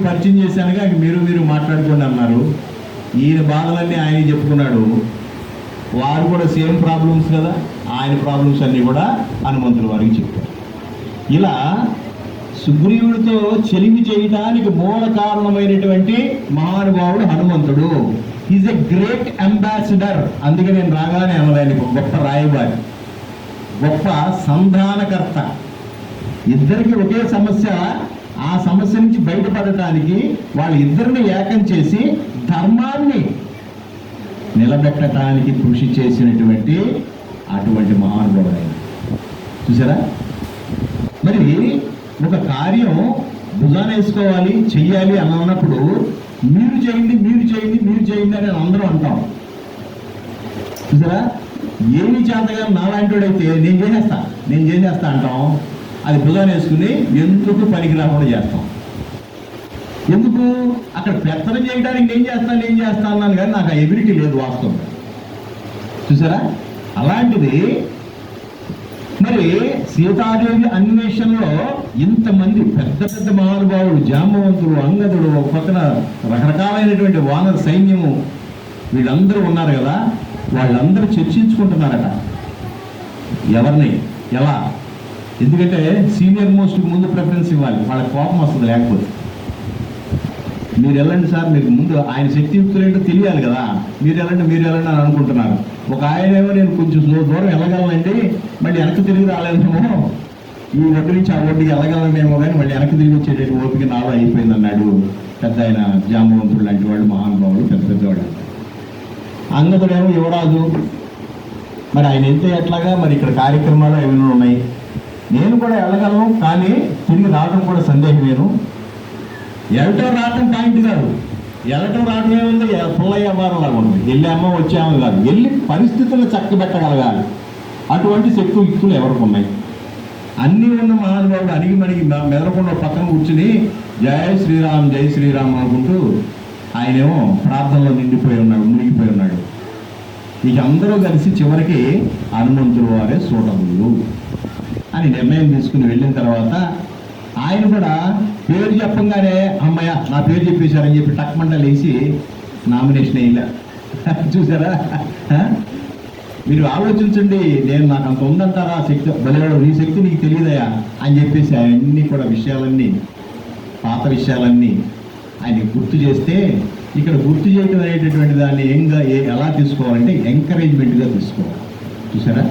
పరిచయం చేశానుగా మీరు మాట్లాడుకోండి అన్నారు. ఈయన బాధలన్నీ ఆయన చెప్పుకున్నాడు. వారు కూడా సేమ్ ప్రాబ్లమ్స్ కదా, ఆయన ప్రాబ్లమ్స్ అన్నీ కూడా హనుమంతుల వారికి చెప్పారు. ఇలా సుగ్రీవుడితో చెలిమి చేయడానికి మూల కారణమైనటువంటి మహానుభావుడు హనుమంతుడు. Is a great ambassador. అందుకే నేను రాగానే అన్నదాన్ని గొప్ప రాయబారి, గొప్ప సంధానకర్త. ఇద్దరికి ఒకే సమస్య, ఆ సమస్య నుంచి బయటపడటానికి వాళ్ళిద్దరిని ఏకం చేసి ధర్మాన్ని నిలబెట్టడానికి కృషి చేసినటువంటి అటువంటి మహానుభావుడు. చూసారా, మరి ఒక కార్యం భుజాన వేసుకోవాలి, చెయ్యాలి అని అన్నప్పుడు మీరు చేయండి అని అందరూ అంటాం. చూసారా, ఏమి చేతగా నాలాంటివాడైతే నేను చేసేస్తా అంటాం. అది భుజాన వేసుకుని ఎందుకు పనికి రాకుండా చేస్తాం. ఎందుకు? అక్కడ పెత్తనం చేయడానికి నేను చేస్తా అన్నాను కానీ నాకు ఆ ఎబిలిటీ లేదు వాస్తవం. చూసారా, అలాంటిది మరి సీతాదేవి అన్వేషణలో ఇంతమంది పెద్ద పెద్ద మహానుభావులు, జాంబవంతుడు, అంగదుడు, ఒక పక్కన రకరకాలైనటువంటి వానర సైన్యము, వీళ్ళందరూ ఉన్నారు కదా. వాళ్ళందరూ చర్చించుకుంటున్నారట ఎవరిని ఎలా. ఎందుకంటే సీనియర్ మోస్ట్కి ముందు ప్రిఫరెన్స్ ఇవ్వాలి, వాళ్ళకి కోపం వస్తుంది. లేకపోతే మీరు వెళ్ళండి సార్, మీకు ముందు ఆయన శక్తియుక్తులు ఏంటో తెలియాలి కదా, మీరు వెళ్ళండి అని అనుకుంటున్నారు. ఒక ఆయనేమో నేను కొంచెం దూరం వెళ్ళగలనండి, మళ్ళీ వెనక్కి తిరిగి రాలేదేమో, ఈ ఒడ్డు నుంచి ఆ ఒడ్డుకి వెళ్ళగలనేమో కానీ మళ్ళీ వెనక్కి తిరిగి వచ్చేటట్టు ఓపిక నాలో అయిపోయింది అన్నాడు పెద్ద ఆయన జాంబవంతుడు లాంటి వాడు, మహానుభావుడు, పెద్దవాడు. అంగదుడేమో యువరాజు, మరి ఆయన వెళ్తే ఎట్లాగా, మరి ఇక్కడ కార్యక్రమాలు ఏమైనా ఉన్నాయి, నేను కూడా వెళ్ళగలను కానీ తిరిగి రావడం కూడా సందేహమేను. వెళ్ళటం రావటం పాయింట్ కాదు, వెళ్ళటం రావడం ఏముంది, పుల్లయ్య వారం లాగా ఉంది, వెళ్ళామో వచ్చామో కాదు, వెళ్ళి పరిస్థితులను చక్కబెట్టగలగాలి. అటువంటి శక్తులు ఎవరికి ఉన్నాయి? అన్నీ ఉన్న మహానుభావుడు అణిగి మెదలకుండా పక్కన కూర్చుని జై శ్రీరామ్ అనుకుంటూ ఆయనేమో ప్రార్థనలో నిండిపోయి ఉన్నాడు, మునిగిపోయి ఉన్నాడు. ఇక అందరూ కలిసి చివరికి హనుమంతుల వారే సూటబులు అని నిర్ణయం తీసుకుని వెళ్ళిన తర్వాత ఆయన కూడా పేరు చెప్పంగానే అమ్మయ్య నా పేరు చెప్పేశారని చెప్పి టక్మంట లేచి నామినేషన్ అయ్యా. చూసారా, మీరు ఆలోచించండి, నాకు అంత ఉందంటారా శక్తి, బలివాడు నీ శక్తి నీకు తెలియదయా అని చెప్పేసి అవన్నీ కూడా విషయాలన్నీ, పాత విషయాలన్నీ ఆయన గుర్తు చేస్తే, ఇక్కడ గుర్తు చేయడం అనేటటువంటి దాన్ని ఎలా తీసుకోవాలంటే ఎంకరేజ్మెంట్గా తీసుకోవాలి. చూసారా,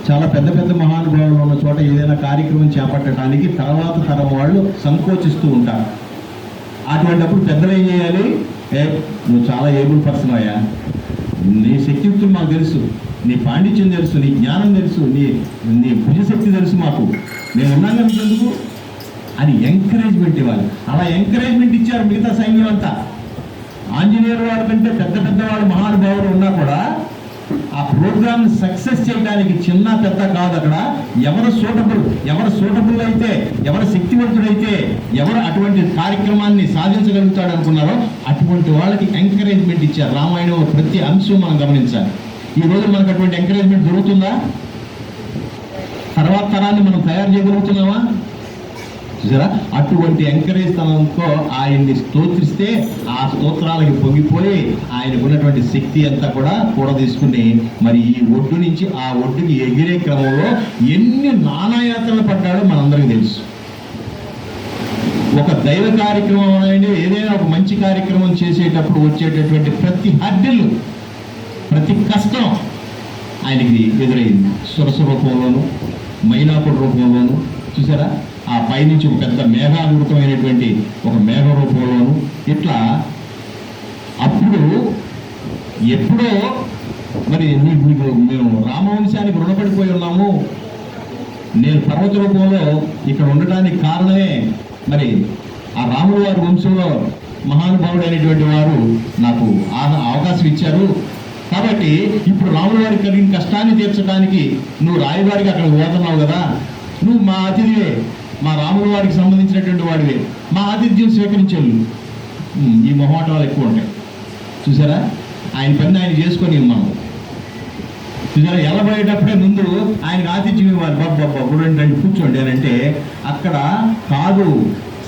చాలా పెద్ద పెద్ద మహానుభావులు ఉన్న చోట ఏదైనా కార్యక్రమం చేపట్టడానికి తర్వాత తరం వాళ్ళు సంకోచిస్తూ ఉంటారు. అటువంటిప్పుడు పెద్దలు ఏం చేయాలి? నువ్వు చాలా ఏబుల్ పర్సన్ అయ్యా, నీ శక్తియుక్తులు మాకు తెలుసు, నీ పాండిత్యం తెలుసు, నీ జ్ఞానం తెలుసు, నీ భుజశక్తి తెలుసు, మాకు మేము ఉన్నాం ఎందుకు అని ఎంకరేజ్మెంట్ ఇవ్వాలి. అలా ఎంకరేజ్మెంట్ ఇచ్చారు మిగతా సైన్యం అంతా. ఆంజనేయుల వారి కంటే పెద్ద పెద్దవాళ్ళు మహానుభావులు ఉన్నా కూడా ఆ ప్రోగ్రామ్ సక్సెస్ చేయడానికి చిన్న పెద్ద కాదు, అక్కడ ఎవరు సూటబుల్ అయితే, ఎవరు శక్తివంతుడైతే, ఎవరు అటువంటి కార్యక్రమాన్ని సాధించగలుగుతాడు అనుకున్నారో అటువంటి వాళ్ళకి ఎంకరేజ్మెంట్ ఇచ్చారు. రామాయణం ప్రతి అంశం మనం గమనించాలి. ఈ రోజు మనకు అటువంటి ఎంకరేజ్మెంట్ దొరుకుతుందా? తర్వాత తరాన్ని మనం తయారు చేయగలుగుతున్నామా? చూసారా, అటువంటి ఎంకరేజ్ తనంతో ఆయన్ని స్తోత్రిస్తే ఆ స్తోత్రాలకి పొంగిపోయి ఆయనకు ఉన్నటువంటి శక్తి అంతా కూడా తీసుకుని మరి ఈ ఒడ్డు నుంచి ఆ ఒడ్డుకి ఎగిరే క్రమంలో ఎన్ని నానాయాత్రలు పడ్డాడో మనందరికీ తెలుసు. ఒక దైవ కార్యక్రమం అనేది, ఏదైనా ఒక మంచి కార్యక్రమం చేసేటప్పుడు వచ్చేటటువంటి ప్రతి హడ్డిలు, ప్రతి కష్టం ఆయనకి ఎదురైంది. సురస రూపంలోను, మైనాకుడు రూపంలోను. చూసారా, ఆ పైనుంచి ఒక పెద్ద మేఘావృతమైనటువంటి ఒక మేఘ రూపంలోను. ఇట్లా అప్పుడు ఎప్పుడో మరి మేము రామవంశానికి రుణపడిపోయి ఉన్నాము, నేను పర్వత రూపంలో ఇక్కడ ఉండటానికి కారణమే మరి ఆ రాముల వారి వంశంలో మహానుభావుడైనటువంటి వారు నాకు అవకాశం ఇచ్చారు. కాబట్టి ఇప్పుడు రాముల వారికి కలిగిన కష్టాన్ని తీర్చడానికి నువ్వు రాయవారికి అక్కడ పోతున్నావు కదా, నువ్వు మా అతిథివే, మా రాముల వారికి సంబంధించినటువంటి వాడివే, మా ఆతిథ్యం స్వీకరించారు. ఈ మొహమాటాలు ఎక్కువ ఉంటాయి. చూసారా, ఆయన పని ఆయన చేసుకొని మనం చూసారా, ఎలబడేటప్పుడే ముందు ఆయనకు ఆతిథ్యం ఇవ్వాలి. బాబా రండి కూర్చోండి అని అంటే అక్కడ కాదు,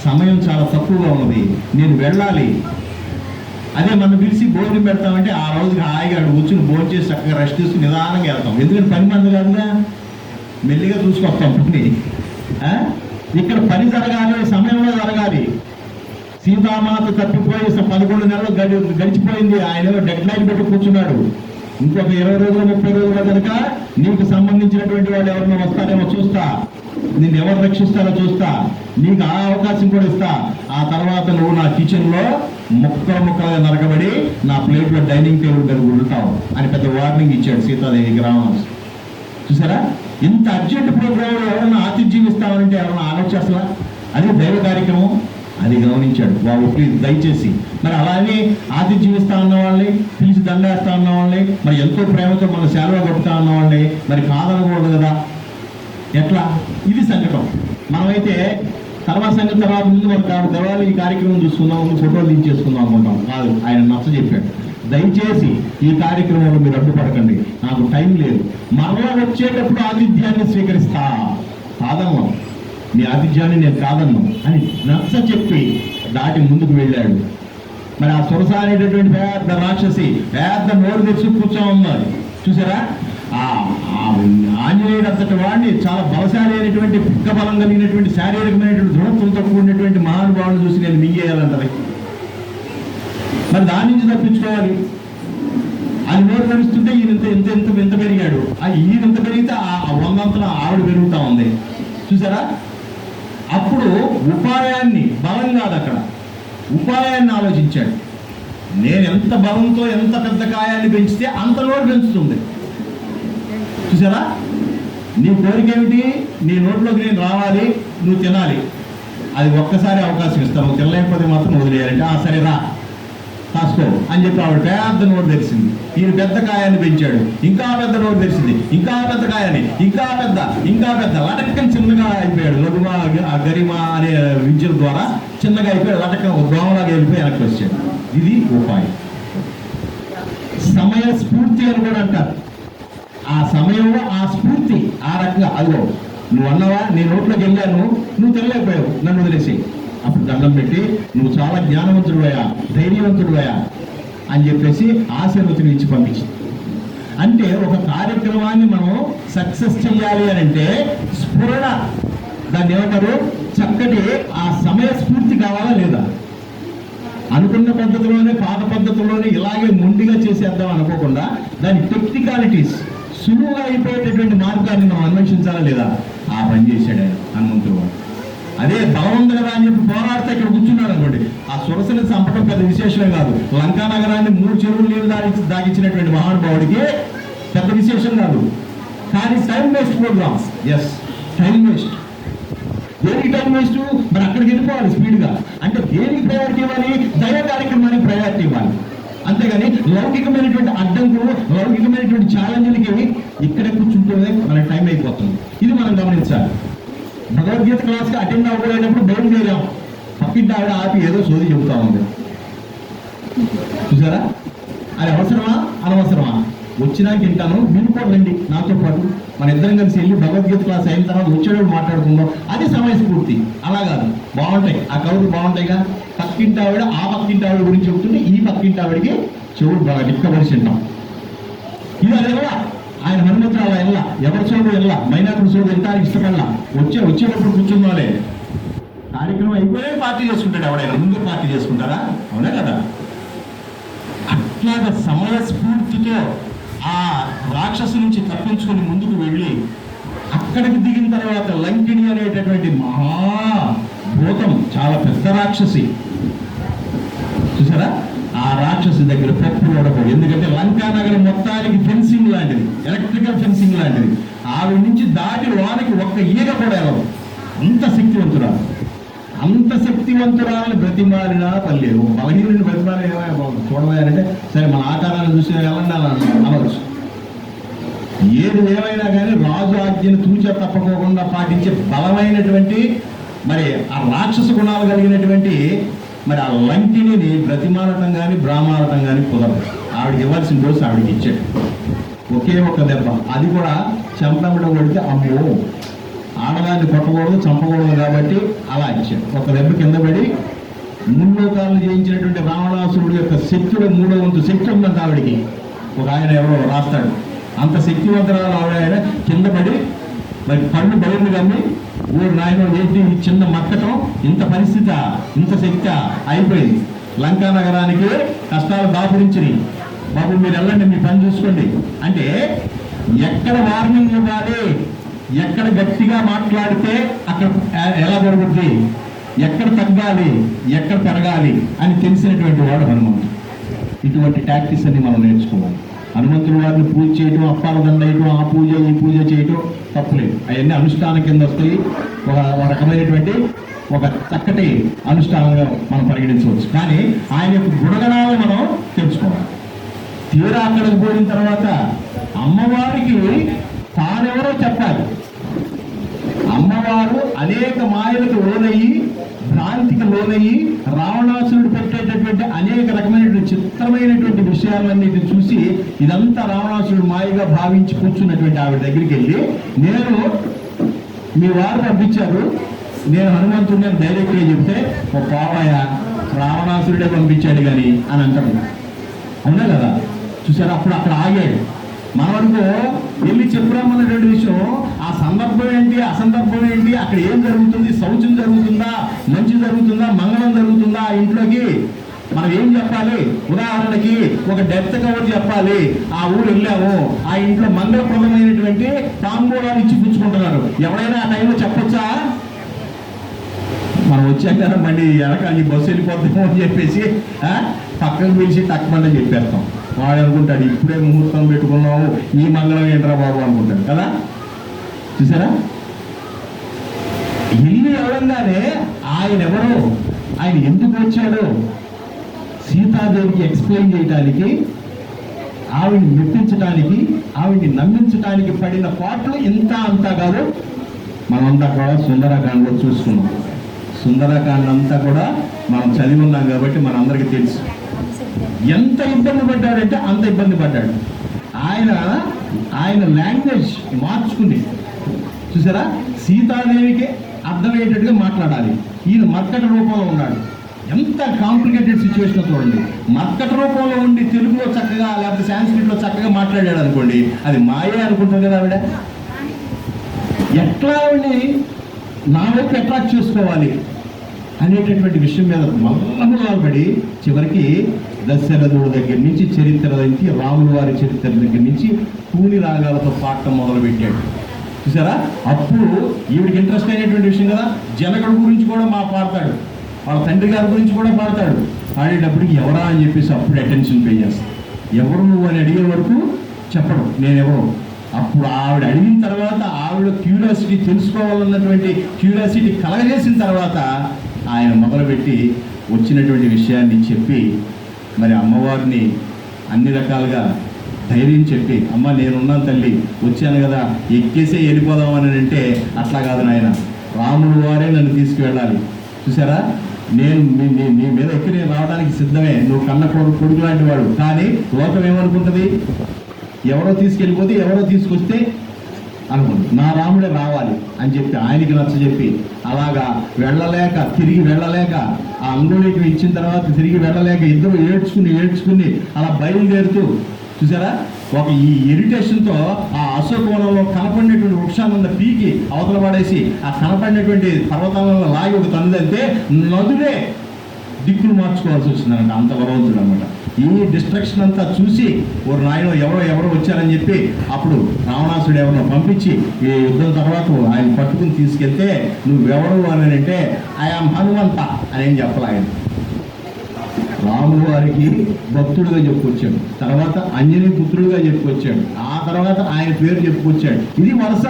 సమయం చాలా తక్కువగా ఉన్నది, నేను వెళ్ళాలి. అదే మనం పిలిచి భోజనం పెడతామంటే ఆ రోజుకి హాయిగా అక్కడ కూర్చుని భోజనం చేసి చక్కగా రెస్ట్ తీసుకుని నిదానంగా వెళ్తాం. ఎందుకంటే పని మంది కాదుగా, మెల్లిగా చూసుకొస్తాం పని. ఇక్కడ పని జరగాలి, సమయంలో జరగాలి. సీతామాత తప్పిపోయి 11 నెలలు గడిచిపోయింది. ఆయన డెడ్ లైన్ పెట్టి కూర్చున్నాడు. ఇంకొక 20 రోజులు 30 రోజులు కనుక నీకు సంబంధించినటువంటి వాళ్ళు ఎవరైనా వస్తారేమో చూస్తా, నిన్ను ఎవరు రక్షిస్తారో చూస్తా, నీకు ఆ అవకాశం కూడా ఇస్తా. ఆ తర్వాత నువ్వు నా కిచెన్లో ముక్కలుగా నరకబడి నా ప్లేట్లో డైనింగ్ టేబుల్ మీద ఉంటావు అని పెద్ద వార్నింగ్ ఇచ్చాడు సీతాదేవికి రావణాసు. చూసారా, ఇంత అర్జెంట్ ప్రోగ్రాంలో ఎవరైనా ఆతిథ్యం ఇస్తామంటే ఎవరైనా ఆలోచిస్తా? అది దైవ కార్యక్రమం, అది గమనించాడు. బాబు ప్లీజ్ దయచేసి. మరి అలానే ఆతిథ్యం ఇస్తా ఉన్న వాళ్ళని, పిలిచి దండేస్తా ఉన్న వాళ్ళని, మరి ఎంతో ప్రేమతో మన సేవ కొడుతా ఉన్న వాళ్ళని మరి కాదనకూడదు కదా. ఎట్లా? ఇది సంకటం. మనమైతే తర్వాత సంగతి తర్వాత ముందు మనకు దేవాలి ఈ కార్యక్రమం చూసుకుందాం, ముందు ఫోటోలు దించేసుకుందాం అనుకుంటాం. కాదు, ఆయన నచ్చ చెప్పాడు, దయచేసి ఈ కార్యక్రమంలో మీరు అడ్డుపడకండి, నాకు టైం లేదు, మరలా వచ్చేటప్పుడు ఆతిథ్యాన్ని స్వీకరిస్తా, కాదన్ను, నీ ఆతిథ్యాన్ని నేను కాదన్ను అని నచ్చ చెప్పి దాటి ముందుకు వెళ్ళాడు. మరి ఆ సురస అనేటటువంటి పెద్ద రాక్షసి పెద్ద నోరు తెచ్చి కూర్చో ఉన్నారు. చూసారా, ఆంజనేయుడు అంతటి వాడిని, చాలా బలశాలి అయినటువంటి పిక్క బలం కలిగినటువంటి శారీరకమైనటువంటి దృఢత్వంతో కూడినటువంటి మహానుభావుని చూసి నేను మింగేయాలంటది. మరి దాని నుంచి తప్పించుకోవాలి. అది నోరు నడుస్తుంటే ఈయన ఎంత పెరిగాడు, ఈయన ఎంత పెరిగితే ఆ 100 ఆవిడ పెరుగుతూ ఉంది. చూసారా, అప్పుడు ఉపాయాన్ని, బలం కాదు అక్కడ, ఉపాయాన్ని ఆలోచించాడు. నేను ఎంత బలంతో ఎంత పెద్ద కాయాన్ని పెంచితే అంత నోరు పెంచుతుంది. చూసారా, నీ కోరిక ఏమిటి? నీ నోట్లోకి నేను రావాలి, నువ్వు తినాలి. అది ఒక్కసారి అవకాశం ఇస్తాను, నువ్వు తినలేకపోతే మాత్రం వదిలేయాలంటే ఆ సరే రా కాసుకో అని చెప్పి ఆవిడ పెద్ద నోరు తెరిచింది. ఈయన పెద్ద కాయాన్ని పెంచాడు, ఇంకా పెద్ద నోరు తెరిచింది, ఇంకా పెద్ద కాయాన్ని, ఇంకా పెద్ద లటక్కని చిన్నగా అయిపోయాడు. లఘుమా గరిమా అనే విద్యుల ద్వారా చిన్నగా అయిపోయాడు, లటక్కన దోమలాగా వెళ్ళిపోయి వెనక్కి వచ్చాడు. ఇది ఉపాయం. సమయ స్ఫూర్తి అని కూడా అంటారు. ఆ సమయంలో ఆ స్ఫూర్తి ఆ రకంగా, అదిగో నువ్వు అన్నావా, నేను నోట్లోకి వెళ్ళాను, నువ్వు తెలియలేకపోయావు, నన్ను వదిలేసి, అప్పుడు దండం పెట్టి నువ్వు చాలా జ్ఞానవంతుడువయా, ధైర్యవంతుడువయా అని చెప్పేసి ఆశీర్వతిని ఇచ్చి పంపించింది. అంటే ఒక కార్యక్రమాన్ని మనం సక్సెస్ చేయాలి అని అంటే స్ఫురణ, దాన్ని ఏమంటారు, చక్కటి ఆ సమయ స్ఫూర్తి కావాలా లేదా? అనుకున్న పద్ధతిలోనే, పాత పద్ధతిలోనే ఇలాగే మొండిగా చేసేద్దాం అనుకోకుండా దాని టెక్నికాలిటీస్, సులువుగా అయిపోయేటటువంటి మార్గాన్ని మనం అన్వేషించాలా లేదా? ఆ పని చేశాడు ఆయన హనుమంతుడు వాడు. అదే బలం ఉంది కదా అని చెప్పి పోరాడితే ఇక్కడ కూర్చున్నాడు అనుకోండి, ఆ సురసని చంపడం పెద్ద విశేషమే కాదు. లంకా నగరాన్ని 3 చెరువులు నీళ్ళు దాగించినటువంటి మహానుభావుడికి పెద్ద విశేషం కాదు. కానీ time waste programmes, yes time waste. దేనికి టైం వేస్ట్? మరి అక్కడికి వెళ్ళిపోవాలి స్పీడ్గా. అంటే దేనికి ప్రయారిటీ ఇవ్వాలి? దైవ కార్యక్రమానికి ప్రయారిటీ ఇవ్వాలి. అంతేగాని లౌకికమైనటువంటి అడ్డంకులు, లౌకికమైనటువంటి ఛాలెంజ్లకి ఇక్కడే కూర్చుంటూనే మన టైం అయిపోతుంది. ఇది మనం గమనించాలి. భగవద్గీత క్లాస్కి అటెండ్ అవ్వలేనప్పుడు బయలుదేరాం, పక్కింటి ఆవిడ ఆపి ఏదో సోది చెబుతా ఉంది. చూసారా, అది అవసరమా అనవసరమా? వచ్చినాక తింటాను, మీరు కూడా రండి నాతో పాటు, మన ఇద్దరం కలిసి వెళ్ళి భగవద్గీత క్లాస్ అయిన తర్వాత వచ్చేటప్పుడు మాట్లాడుకుందాం. అది సమయస్ఫూర్తి. అలా కాదు, బాగుంటాయి ఆ కవులు, బాగుంటాయిగా. పక్కింటి ఆవిడ ఆ పక్కింటి ఆవిడ గురించి చెబుతుంటే ఈ పక్కింటి ఆవిడికి చెవులు బాగా నిక్కబడిసి ఉంటాం. ఇది అదే కూడా ఆయన హనుమంతుడు అలా వెళ్ళా, ఎవరి చోటు వెళ్ళా, మైనాకుడు చోటు వెళ్తానికి ఇష్టపడలా. వచ్చేటప్పుడు కూర్చుందాలే, కార్యక్రమం అయిపోయే పార్టీ చేసుకుంటాడు. ఎవడైనా ముందు పార్టీ చేసుకుంటారా? అవునా కదా? అట్లాగా సమయస్ఫూర్తితో ఆ రాక్షసు నుంచి తప్పించుకొని ముందుకు వెళ్ళి అక్కడికి దిగిన తర్వాత లంకిణి అనేటటువంటి మహాభూతం, చాలా పెద్ద రాక్షసి. చూసారా, ఆ రాక్షసి దగ్గర పప్పు ఓడకూడదు. ఎందుకంటే లంకా నగరం మొత్తానికి ఫెన్సింగ్ లాంటిది, ఎలక్ట్రికల్ ఫెన్సింగ్ లాంటిది. ఆవిడ నుంచి దాటి లోనికి ఒక్క ఈగ కూడా వెళ్ళదు. అంత శక్తివంతురాలు, అంత శక్తివంతురాలని బ్రతిమాలినా పర్లేదు. బలహీనుడిని బ్రతిమాలి చూడలేదంటే సరే మన ఆకారాన్ని చూసి వెళ్ళండి అలా అనవచ్చు. ఏది ఏమైనా కానీ రాజు ఆజ్ఞను తూచా తప్పకోకుండా పాటించే బలమైనటువంటి మరి ఆ రాక్షస గుణాలు కలిగినటువంటి మరి ఆ లంకిని బ్రతిమాలటం కానీ బ్రాహ్మాలటం కానీ కుదరదు. ఆవిడకి ఇవ్వాల్సిన డోసు ఆవిడకి ఇచ్చాడు. ఒకే ఒక దెబ్బ, అది కూడా చెంపడం కొడితే అమ్మో ఆడదాన్ని కొట్టకూడదు, చంపకూడదు కాబట్టి అలా ఇచ్చాడు. ఒక దెబ్బ కింద పడి ముల్లోకాలను జయించినటువంటి రావణాసురుడు యొక్క శక్తుడు 3వ వంతు శక్తి ఉందంట ఆవిడికి. ఒక ఆయన ఎవరో రాస్తాడు, అంత శక్తివంతరాలు ఆవిడ. ఆయన కింద పడి మరి కళ్ళు బయలు కమ్మి ఊరు నాయన ఏంటి ఈ చిన్న మక్కటం, ఇంత పరిస్థితి, ఇంత శక్తి అయిపోయింది. లంకా నగరానికి కష్టాలు దాపురించినాయి, బాబు మీరు వెళ్ళండి, మీ పని చూసుకోండి అంటే ఎక్కడ వార్నింగ్ ఇవ్వాలి, ఎక్కడ గట్టిగా మాట్లాడితే అక్కడ ఎలా జరుగుద్ది, ఎక్కడ తగ్గాలి, ఎక్కడ పెరగాలి అని తెలిసినటువంటి వాడు హనుమంతుడు. ఇటువంటి టాక్టిక్స్ అన్ని మనం నేర్చుకోవాలి. హనుమంతుడు వారిని పూజ చేయటం, అప్పాల దండ వేయటం, ఆ పూజ ఈ పూజ చేయటం తప్పులేదు. అవన్నీ అనుష్ఠానం కింద వస్తాయి. ఒక రకమైనటువంటి ఒక చక్కటి అనుష్ఠానంగా మనం పరిగణించవచ్చు. కానీ ఆయన యొక్క గుణగణాలు మనం తెలుసుకోవాలి. తీరా అక్కడికి పోయిన తర్వాత అమ్మవారికి తానెవరో చెప్పాలి. అమ్మవారు అనేక మాయలకు లోనయ్యి, భ్రాంతికి లోనయ్యి, రావణాసురుడు పెట్టేటటువంటి అనేక రకమైనటువంటి చిత్రమైనటువంటి విషయాలన్నిటిని చూసి ఇదంతా రావణాసురుడు మాయగా భావించి కూర్చున్నటువంటి ఆవిడ దగ్గరికి వెళ్ళి, నేను మీ వారు పంపించారు, నేను హనుమంతుడిని డైరెక్ట్గా చెప్తే ఒక పావయ్య రావణాసురుడే పంపించాడు కానీ అని అంటాడు. అవునా కదా? చూసారు, అప్పుడు అక్కడ ఆగాడు. మనవరకు వెళ్ళి చెప్పురామన్నటువంటి విషయం, ఆ సందర్భం ఏంటి, అసందర్భం ఏంటి, అక్కడ ఏం జరుగుతుంది, శౌచం జరుగుతుందా, మంచి జరుగుతుందా, మంగళం జరుగుతుందా, ఆ ఇంట్లోకి మనం ఏం చెప్పాలి. ఉదాహరణకి ఒక డెత్ కవర్ చెప్పాలి. ఆ ఊరు వెళ్ళాము, ఆ ఇంట్లో మంగళప్రదమైనటువంటి తాంబూలాలు ఇచ్చి పుచ్చుకుంటున్నారు. ఎవరైనా ఆ టైంలో చెప్పొచ్చా? మనం వచ్చాక కదా మళ్ళీ వెనక ఈ బస్సు వెళ్ళిపోతామో అని చెప్పేసి పక్కకు పిలిచి తక్కువ చెప్పేస్తాం. వాడు అనుకుంటాడు ఇప్పుడే ముహూర్తం పెట్టుకున్నాము, ఈ మంగళం ఏంట్రా బాబు అనుకుంటాడు కదా. చూసారా, ఇల్లు ఎవరంగానే ఆయన ఎవరో, ఆయన ఎందుకు వచ్చాడో సీతాదేవికి ఎక్స్ప్లెయిన్ చేయడానికి, ఆవిడ్ని మెప్పించడానికి, ఆవిడ్ని నమ్మించడానికి పడిన పాటలు ఇంత అంతా కాదు. మనమంతా కూడా సుందరకాండలో చూసుకున్నాం. సుందరకాండ అంతా కూడా మనం చదివి ఉన్నాం కాబట్టి మనందరికీ తెలుసు. ఎంత ఇబ్బంది పడ్డాడంటే అంత ఇబ్బంది పడ్డాడు. ఆయన లాంగ్వేజ్ మార్చుకుని, చూసారా, సీతాదేవికి అర్థమయ్యేటట్టుగా మాట్లాడాలి. ఈయన మర్కట రూపంలో ఉన్నాడు. ఎంత కాంప్లికేటెడ్ సిచ్యువేషన్ చూడండి. మర్కట రూపంలో ఉండి తెలుగులో చక్కగా లేకపోతే సాంస్క్రిట్లో చక్కగా మాట్లాడాడు అనుకోండి, అది మాయే అనుకుంటాం కదా ఆవిడ. ఎట్లా ఉండి నా వైపు అట్రాక్ట్ చేసుకోవాలి అనేటటువంటి విషయం మీద మల్లములాలు పడి చివరికి దశరథుడి దగ్గర నుంచి చరిత్ర నుంచి, రాముల వారి చరిత్ర దగ్గర నుంచి కూని రాగాలతో పాడటం మొదలుపెట్టాడు. చూసారా, అప్పుడు ఈవిడికి ఇంట్రెస్ట్ అయినటువంటి విషయం కదా. జనకుడి గురించి కూడా పాడతాడు, వాళ్ళ తండ్రి గారి గురించి కూడా పాడతాడు. పాడేటప్పటికి ఎవరా అని చెప్పేసి అప్పుడు అటెన్షన్ పే చేస్తాడు. ఎవరు నువ్వు అని అడిగే వరకు చెప్పడం నేనెవరు. అప్పుడు ఆవిడ అడిగిన తర్వాత, ఆవిడ క్యూరియాసిటీ తెలుసుకోవాలన్నటువంటి క్యూరియాసిటీ కలగజేసిన తర్వాత ఆయన మొదలుపెట్టి వచ్చినటువంటి విషయాన్ని చెప్పి మరి అమ్మవారిని అన్ని రకాలుగా ధైర్యం చెప్పి, అమ్మ నేనున్నాను తల్లి, వచ్చాను కదా, ఎక్కేసే వెళ్ళిపోదామని అంటే అట్లా కాదు నాయన, రాముడు వారే నన్ను తీసుకువెళ్ళాలి. చూసారా, నేను నీ మీద ఎక్కి నేను రావడానికి సిద్ధమే, నువ్వు కన్న కొడుకు లాంటి వాడు. కానీ లోకం ఏమనుకుంటుంది, ఎవరో తీసుకెళ్ళిపోతే ఎవరో తీసుకొస్తే అనుకుంది, నా రాముడే రావాలి అని చెప్పి ఆయనకి నచ్చజెప్పి అలాగా తిరిగి వెళ్ళలేక ఆ అంగుళీకి ఇచ్చిన తర్వాత తిరిగి వెళ్ళలేక ఇద్దరు ఏడ్చుకుని అలా బయలుదేరుతూ, చూసారా, ఈ ఇరిటేషన్తో ఆ అశోకవనంలో కనపడినటువంటి వృక్షాలను పీకి అవతల పడేసి ఆ కనపడినటువంటి పర్వతాలను లాగి ఒక తనుదంతే నదులే దిక్కులు మార్చుకోవాల్సి వచ్చిందన్నమాట. అంత బలవంతుడు అనమాట. ఈ డిస్ట్రక్షన్ అంతా చూసి ఒక నాయన ఎవరో వచ్చారని చెప్పి అప్పుడు రావణాసుడు ఎవరినో పంపించి ఈ యుద్ధం తర్వాత ఆయన పట్టుకుని తీసుకెళ్తే నువ్వెవరు అని అంటే ఐఆమ్ హనుమంత అని చెప్పాలి. ఆయన రాముల వారికి భక్తుడుగా చెప్పుకొచ్చాడు, తర్వాత అంజనీ పుత్రుడుగా చెప్పుకొచ్చాడు, ఆ తర్వాత ఆయన పేరు చెప్పుకొచ్చాడు. ఇది వరుస.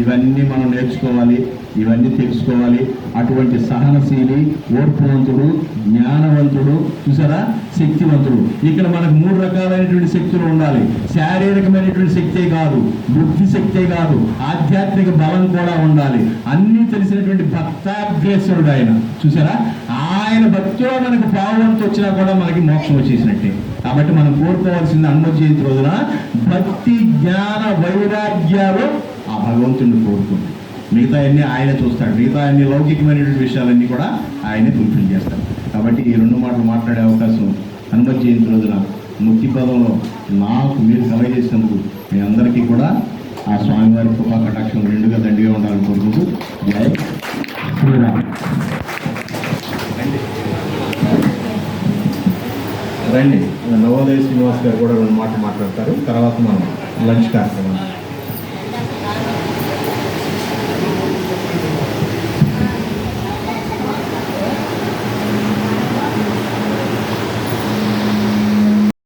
ఇవన్నీ మనం నేర్చుకోవాలి, ఇవన్నీ తెలుసుకోవాలి. అటువంటి సహనశీలి, ఓర్పువంతుడు, జ్ఞానవంతుడు, చూసారా, శక్తివంతుడు. ఇక్కడ మనకు 3 రకాలైనటువంటి శక్తులు ఉండాలి. శారీరకమైనటువంటి శక్తే కాదు, బుద్ధి శక్తే కాదు, ఆధ్యాత్మిక బలం కూడా ఉండాలి. అన్నీ తెలిసినటువంటి భక్తాగ్రేసరుడు ఆయన. చూసారా, ఆయన భక్తిలో మనకు పావులంత వచ్చినా కూడా మనకి మోక్షం వచ్చేసినట్టే. కాబట్టి మనం కోరుకోవాల్సింది హనుమ జయంతి రోజున భక్తి, జ్ఞాన, వైరాగ్యాలు ఆ భగవంతుడిని కోరుకుంది. మిగతా అన్ని ఆయనే చూస్తాడు, మిగతా అన్ని లౌకికమైనటువంటి విషయాలన్నీ కూడా ఆయనే ఫుల్ఫిల్ చేస్తాడు. కాబట్టి ఈ 2 మాటలు మాట్లాడే అవకాశం హనుమత్ జయంతి రోజున ముక్తి పదంలో నాకు మీరు కలగజేసినందుకు మీ అందరికీ కూడా ఆ స్వామివారి కృపా కటాక్షం రెండుగా దండిగా ఉండాలని కోరుకుంటూ జై శ్రీరామ్. రండి, నవోదయ శ్రీనివాస్ గారు కూడా 2 మాటలు మాట్లాడతారు. తర్వాత మనం లంచ్ కార్యక్రమం